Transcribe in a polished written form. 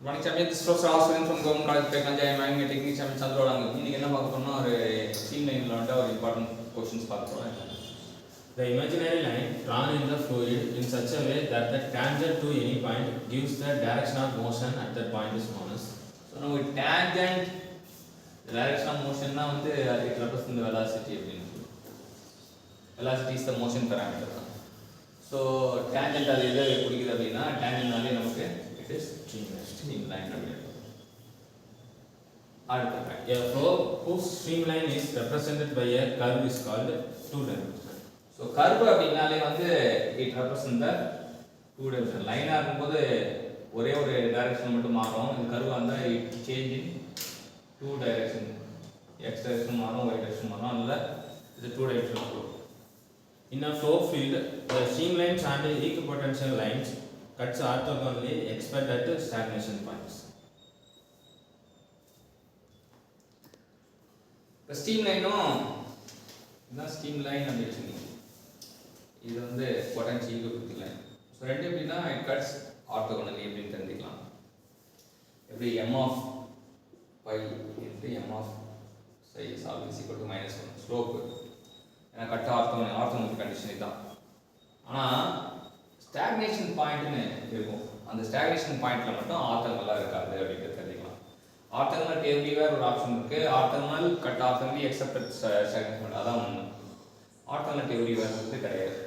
Morning champion, this is Professor Aswin from Government College Technology. I am having a technique champion Chandrolang. இன்னைக்கு என்ன பார்க்க போறோம்னா ஒரு ஸ்ட்ரீம்லைன்ல வந்து ஒரு இம்பார்ட்டன்ட் क्वेश्चंस பார்க்க போறோம். The imaginary line drawn in the fluid in such a way that the tangent to any point gives the direction of motion at that point is known as. So now tangent direction of motion னா வந்து it represents the velocity அப்படினு. Velocity is the motion parameter. So tangent அது எதை குறிக்குது அப்படினா tangentனாலே நமக்கு it is streamline அப்படினு. A flow whose streamline is represented by a curve is called two-dimensional. So curve அப்படினாலே வந்து it represents the two-dimensional. லைனா இருக்கும்போது ஒரே ஒரு டைரக்ஷன் மட்டும் மாறும். இந்த கர்வ் வந்தா it change in two direction. X direction மாறும், y direction மாறும். அதனால இது two-dimensional flow. In a flow field, the streamlines and equipotential lines cuts orthogonally except at stagnation points. The streamline-ம் இதான் streamline அப்படி வச்சுக்கோங்க. இது வந்து பொட்டன்ஷியல் ஈக்குவல் லைன். ஸோ ரெண்டு எப்படின்னா it cuts orthogonally எப்படின்னு தெரிஞ்சுக்கலாம். எப்படி m of pi into m of psi is always equal to -1 slope. ஏன்னா கட் ஆர்த்தோகனல் கண்டிஷன் இதுதான். ஆனால் ஸ்டாக்னேஷன் பாயிண்ட்னு இருக்கும். அந்த ஸ்டாக்னேஷன் பாயிண்ட்ல மட்டும் ஆர்த்தோகனலாக இருக்காது அப்படின்றது தெரிஞ்சுக்கலாம். ஆர்த்தோகனல் எவ்ரிவேர் ஒரு ஆப்ஷன் இருக்கு. Orthogonal cut orthogonally accept stagnation அதான் ஒன்று. ஆர்த்தோகனல் எவ்ரிவேர் வந்து கிடையாது.